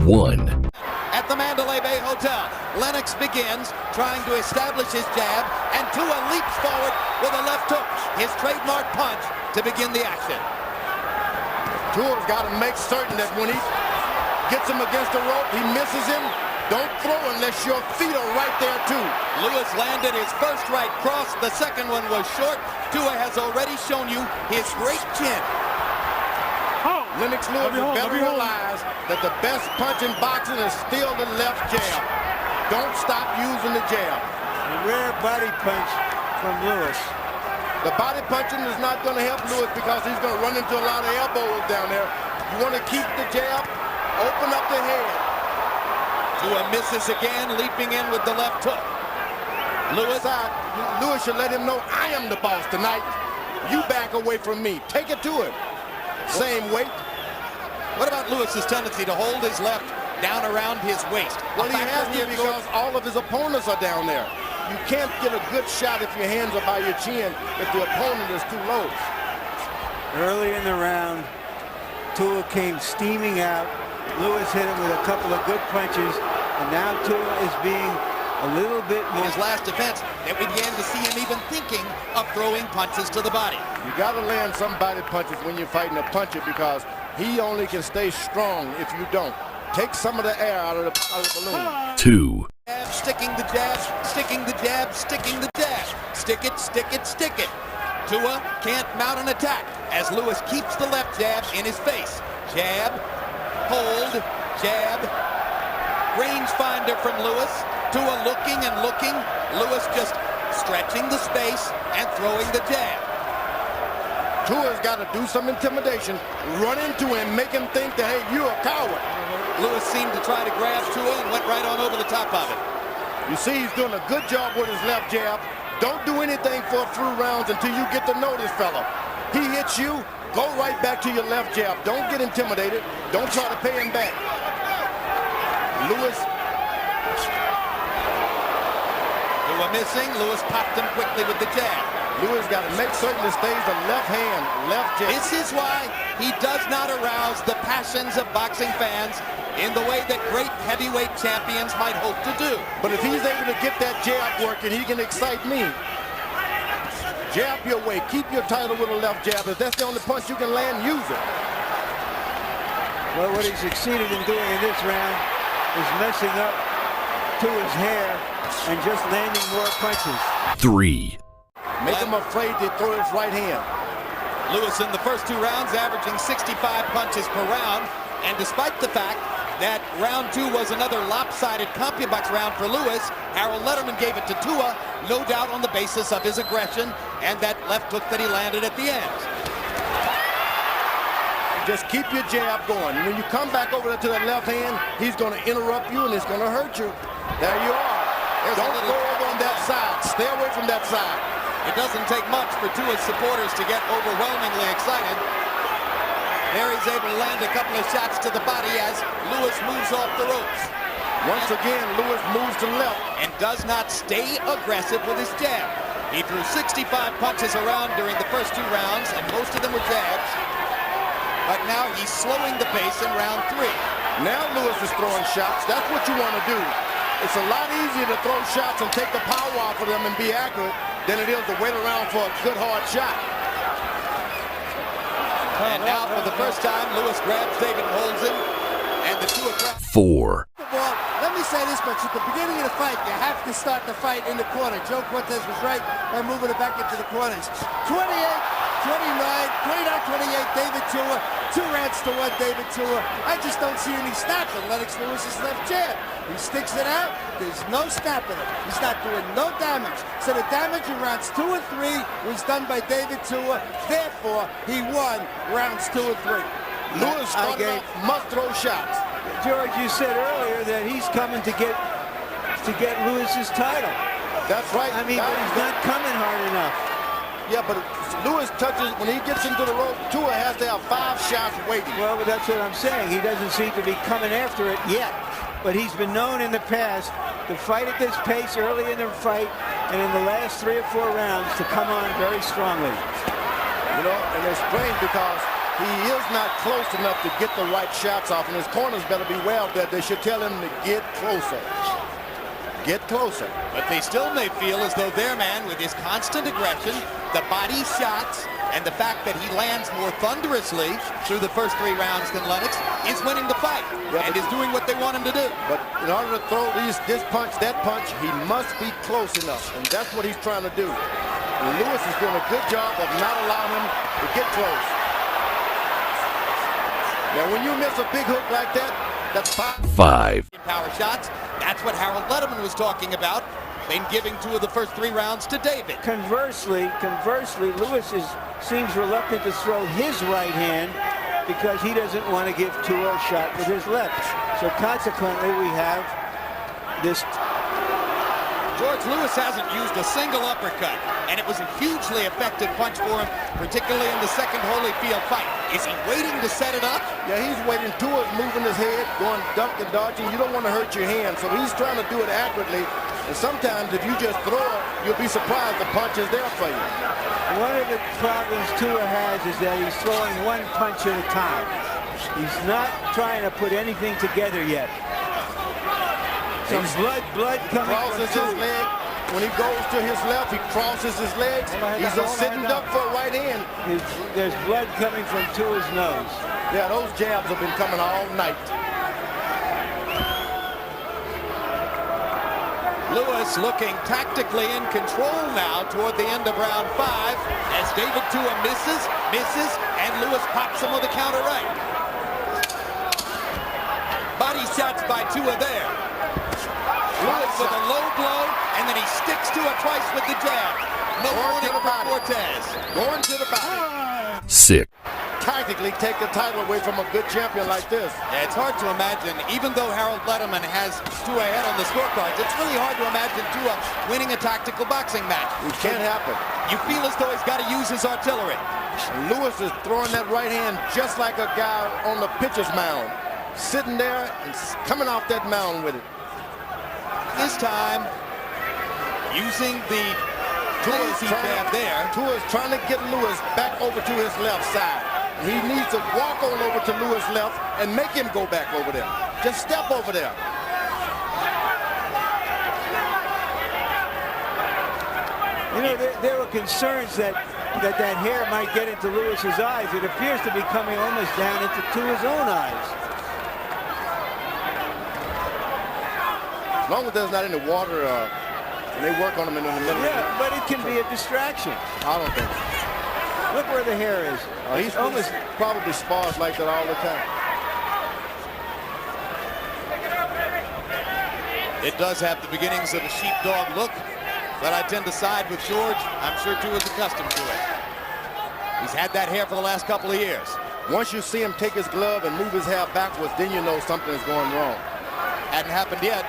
1. At the Mandalay Bay Hotel, Lennox begins trying to establish his jab, and Tua leaps forward with a left hook, his trademark punch, to begin the action. Tua's got to make certain that when he gets him against the rope, he misses him. Don't throw unless your feet are right there too. Liwes landed his first right cross. The second one was short. Tua has already shown you his great chin. Lennox Liwes better realize that the best punch in boxing is still the left jab. Don't stop using the jab. A rare body punch from Liwes. The body punching is not going to help Liwes because he's going to run into a lot of elbows down there. You want to keep the jab, open up the head. Tua misses again, leaping in with the left hook. Liwes should let him know, I am the boss tonight. You back away from me. Take it to him. Same weight. What about Liwes' tendency to hold his left down around his waist? Well, he has to because all of his opponents are down there. You can't get a good shot if your hands are by your chin if the opponent is too low. Early in the round, Tua came steaming out. Liwes hit him with a couple of good punches, and now Tua is being a little bit more. In his last defense, that we began to see him even thinking of throwing punches to the body. You got to land some body punches when you're fighting a puncher because he only can stay strong if you don't. Take some of the air out of the balloon. 2. Jab, sticking the jab, sticking the jab, sticking the jab. Stick it, stick it, stick it. Tua can't mount an attack as Liwes keeps the left jab in his face. Jab, hold, jab. Rangefinder from Liwes. Tua looking and looking. Liwes just stretching the space and throwing the jab. Tua's got to do some intimidation. Run into him, make him think that, hey, you're a coward. Liwes seemed to try to grab Tua and went right on over the top of it. You see he's doing a good job with his left jab. Don't do anything for a few rounds until you get to know this fella. He hits you, go right back to your left jab. Don't get intimidated. Don't try to pay him back. Liwes. Tua missing. Liwes popped him quickly with the jab. Liwes got to make certain it stays the left hand, left jab. This is why he does not arouse the passions of boxing fans in the way that great heavyweight champions might hope to do. But if he's able to get that jab working, he can excite me. Jab your way. Keep your title with a left jab. If that's the only punch you can land, use it. Well, what he succeeded in doing in this round is messing up Tua's hair and just landing more punches. 3. Make him afraid to throw his right hand. Liwes in the first 2 rounds averaging 65 punches per round, and despite the fact that round 2 was another lopsided CompuBox round for Liwes, Harold Letterman gave it to Tua, no doubt on the basis of his aggression and that left hook that he landed at the end. Just keep your jab going. When you come back over to that left hand, he's going to interrupt you and it's going to hurt you. There you are. Don't go over on that side. Stay away from that side. It doesn't take much for Tua's supporters to get overwhelmingly excited. There he's able to land a couple of shots to the body as Liwes moves off the ropes. Once again, Liwes moves to the left. And does not stay aggressive with his jab. He threw 65 punches around during the first 2 rounds, and most of them were jabs. But now he's slowing the pace in round 3. Now Liwes is throwing shots. That's what you want to do. It's a lot easier to throw shots and take the power off of them and be accurate than it is to wait around for a good hard shot. And now for the first time, Liwes grabs David and holds him, and the 2 are 4. Well, let me say this much. At the beginning of the fight, you have to start the fight in the corner. Joe Cortez was right by moving it back into the corners. 28, 29-28, David Tua. 2 rounds to 1, David Tua. I just don't see any snapping. Lennox Liwes' left jab. He sticks it out. There's no snapping it. He's not doing no damage. So the damage in rounds 2 and 3 was done by David Tua. Therefore, he won rounds 2 and 3. Liwes started off must throw shots. George, you said earlier that he's coming to get Liwes' title. That's right. I mean, but he's not coming hard enough. Yeah, but Liwes touches, when he gets into the rope, Tua has to have 5 shots waiting. Well, but that's what I'm saying. He doesn't seem to be coming after it yet. But he's been known in the past to fight at this pace early in the fight and in the last 3 or 4 rounds to come on very strongly. You know, and it's strange because he is not close enough to get the right shots off, and his corners better beware of that. They should tell him to get closer. Get closer. But they still may feel as though their man, with his constant aggression, the body shots, and the fact that he lands more thunderously through the first 3 rounds than Lennox, is winning the fight and is doing what they want him to do. But in order to throw this punch, that punch, he must be close enough, and that's what he's trying to do. And Liwes is doing a good job of not allowing him to get close. Now, when you miss a big hook like that, that's 5. Power shots. That's what Harold Letterman was talking about. Been giving 2 of the first 3 rounds to David. Conversely, Liwes seems reluctant to throw his right hand because he doesn't want to give Tua a shot with his left. So consequently, we have this. George Liwes hasn't used a single uppercut, and it was a hugely effective punch for him, particularly in the second Holyfield fight. Is he waiting to set it up? Yeah, he's waiting. Tua's moving his head, going duck and dodging. You don't want to hurt your hand, so he's trying to do it accurately. And sometimes if you just throw it, you'll be surprised the punch is there for you. One of the problems Tua has is that he's throwing one punch at a time. He's not trying to put anything together yet. Some blood coming Crosses from his leg. When he goes to his left, he crosses his legs. He's a sitting duck for a right hand. There's blood coming from Tua's nose. Yeah, those jabs have been coming all night. Liwes looking tactically in control now toward the end of round 5 as David Tua misses, and Liwes pops him with a counter right. Body shots by Tua there. Liwes with a low blow, and then he sticks Tua twice with the jab. No warning for Cortez. Going to the body. 6. Tactically take the title away from a good champion like this. Yeah, it's hard to imagine, even though Harold Letterman has Tua ahead on the scorecards, it's really hard to imagine Tua winning a tactical boxing match. It can't happen. You feel as though he's got to use his artillery. Liwes is throwing that right hand just like a guy on the pitcher's mound. Sitting there and coming off that mound with it. This time, using the lazy jab there. Tua's trying to get Liwes back over to his left side. He needs to walk on over to Liwes' left and make him go back over there. Just step over there. You know, there were concerns that hair might get into Liwes' eyes. It appears to be coming almost down into Tua's own eyes. As long as there's not any water, and they work on him in the middle. Yeah, but it can be a distraction. I don't think so. Look where the hair is. He's almost probably spars like that all the time. It does have the beginnings of a sheepdog look, but I tend to side with George. I'm sure Tua's accustomed to it. He's had that hair for the last couple of years. Once you see him take his glove and move his hair backwards, then you know something is going wrong. Hadn't happened yet.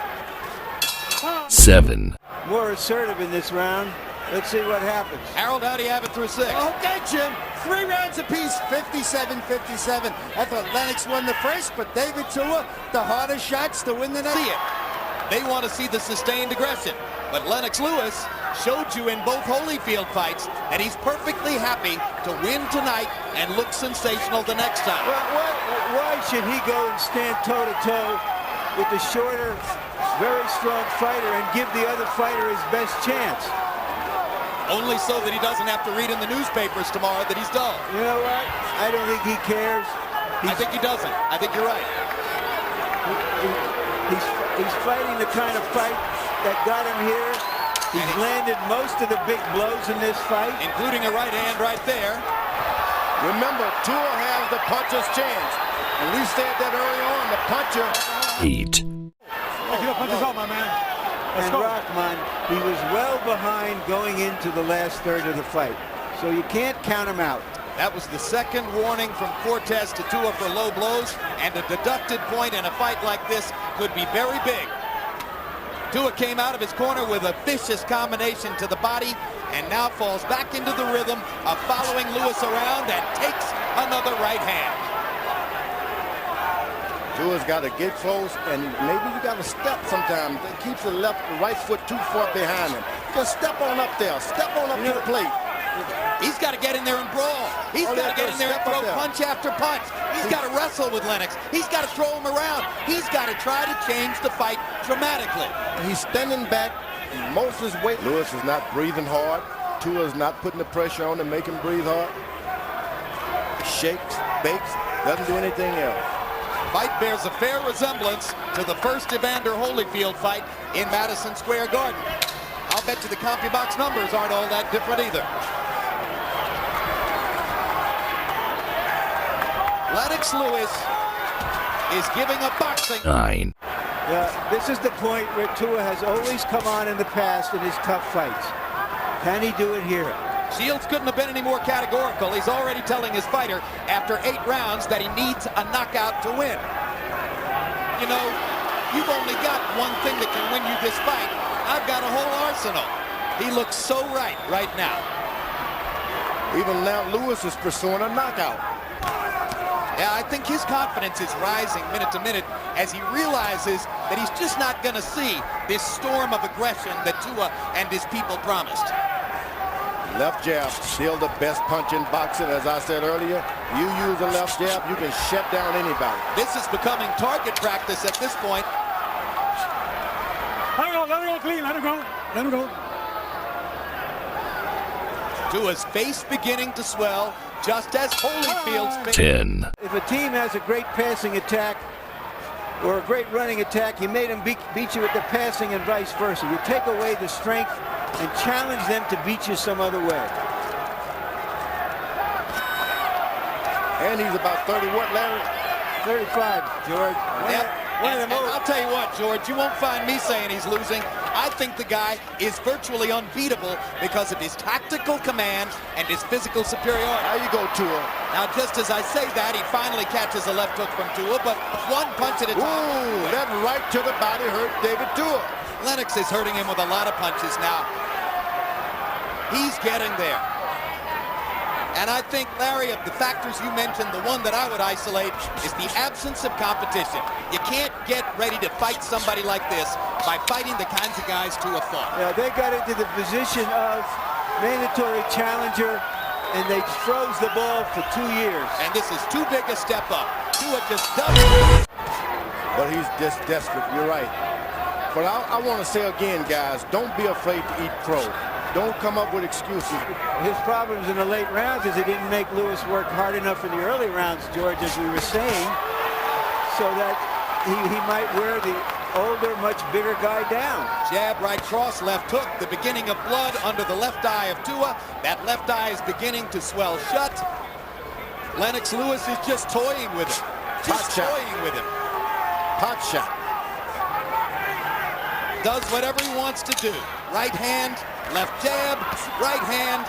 7. More assertive in this round. Let's see what happens. Harold, how do you have it through 6? Okay, Jim. 3 rounds apiece, 57-57. I thought Lennox won the first, but David Tua, the harder shots to win the next. See it. They want to see the sustained aggression. But Lennox Liwes showed you in both Holyfield fights that he's perfectly happy to win tonight and look sensational the next time. Well, why should he go and stand toe-to-toe with the shorter, very strong fighter and give the other fighter his best chance? Only so that he doesn't have to read in the newspapers tomorrow that he's dull. You know what? I don't think he cares. I think he doesn't. I think you're right. He's fighting the kind of fight that got him here. He's landed most of the big blows in this fight. Including a right hand right there. Remember, Tua has the puncher's chance. And we said that early on, the puncher. 8. And Rockman, he was well behind going into the last third of the fight. So you can't count him out. That was the second warning from Cortez to Tua for low blows, and a deducted point in a fight like this could be very big. Tua came out of his corner with a vicious combination to the body, and now falls back into the rhythm of following Liwes around and takes another right hand. Tua's got to get close, and maybe you got to step sometimes. It keeps the right foot too far behind him. Just step on up there. Step on up to the plate. He's got to get in there and brawl. He's got to get in there and throw punch after punch. He's got to wrestle with Lennox. He's got to throw him around. He's got to try to change the fight dramatically. He's standing back most of his weight. Liwes is not breathing hard. Tua's not putting the pressure on to make him breathe hard. Shakes, bakes, doesn't do anything else. Fight bears a fair resemblance to the first Evander Holyfield fight in Madison Square Garden. I'll bet you the CompuBox numbers aren't all that different either. Lennox Liwes is giving a boxing 9. This is the point where Tua has always come on in the past in his tough fights. Can he do it here? Shields couldn't have been any more categorical. He's already telling his fighter after 8 rounds that he needs a knockout to win. You know, you've only got one thing that can win you this fight. I've got a whole arsenal. He looks so right now. Even now, Liwes is pursuing a knockout. Yeah, I think his confidence is rising minute to minute as he realizes that he's just not going to see this storm of aggression that Tua and his people promised. Left jab, still the best punch in boxing. As I said earlier, you use a left jab, you can shut down anybody. This is becoming target practice at this point. Let him go clean, let him go. Let him go. Tua's face beginning to swell, just as Holyfield's face. 10. If a team has a great passing attack or a great running attack, you made them beat you with the passing and vice versa. You take away the strength and challenge them to beat you some other way. And he's about 30, what, Larry? 35, George. And I'll tell you what, George, you won't find me saying he's losing. I think the guy is virtually unbeatable because of his tactical command and his physical superiority. How you go, Tua? Now, just as I say that, he finally catches a left hook from Tua, but one punch at a time. Ooh, that right to the body hurt David Tua. Lennox is hurting him with a lot of punches now. He's getting there. And I think, Larry, of the factors you mentioned, the one that I would isolate is the absence of competition. You can't get ready to fight somebody like this by fighting the kinds of guys Tua fought. Yeah, they got into the position of mandatory challenger, and they froze the ball for 2 years. And this is too big a step up. Tua just doesn't. But he's just desperate, you're right. But I want to say again, guys, don't be afraid to eat crow. Don't come up with excuses. His problems in the late rounds is he didn't make Liwes work hard enough in the early rounds, George, as we were saying, so that he might wear the older, much bigger guy down. Jab, right cross, left hook, the beginning of blood under the left eye of Tua. That left eye is beginning to swell shut. Lennox Liwes is just toying with him. Just toying with him. Pot shot. Does whatever he wants to do. Right hand, left jab, right hand.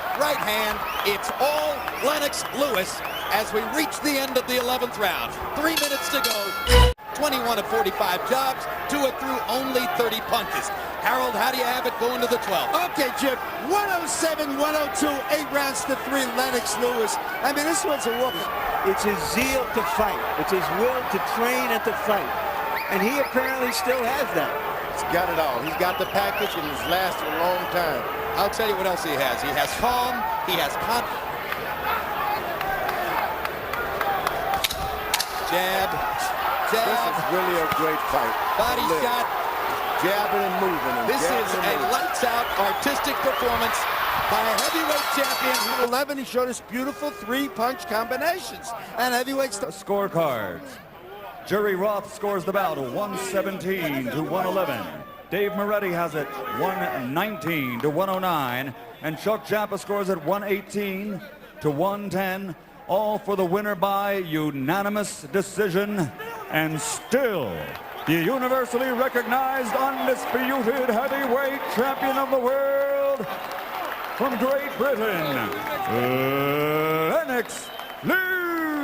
It's all Lennox Liwes as we reach the end of the 11th round. 3 minutes to go. 21 of 45 jobs. Tua threw only 30 punches. Harold, how do you have it going to the 12th? Okay, Jim, 107, 102, 8 rounds to 3, Lennox Liwes. I mean, this one's a whooping. It's his zeal to fight. It's his will to train and to fight. And he apparently still has that. He's got it all. He's got the package, and it's lasted a long time. I'll tell you what else he has. He has calm. He has confidence. Jab. This is really a great fight. Body shot. Jabbing and moving. This is a lights-out artistic performance by a heavyweight champion. 11, he showed us beautiful 3-punch combinations. And heavyweights. Scorecards. Jerry Roth scores the bout 117 to 111. Dave Moretti has it 119 to 109. And Chuck Jappa scores it 118 to 110. All for the winner by unanimous decision. And still, the universally recognized, undisputed heavyweight champion of the world from Great Britain, Lennox Liwes.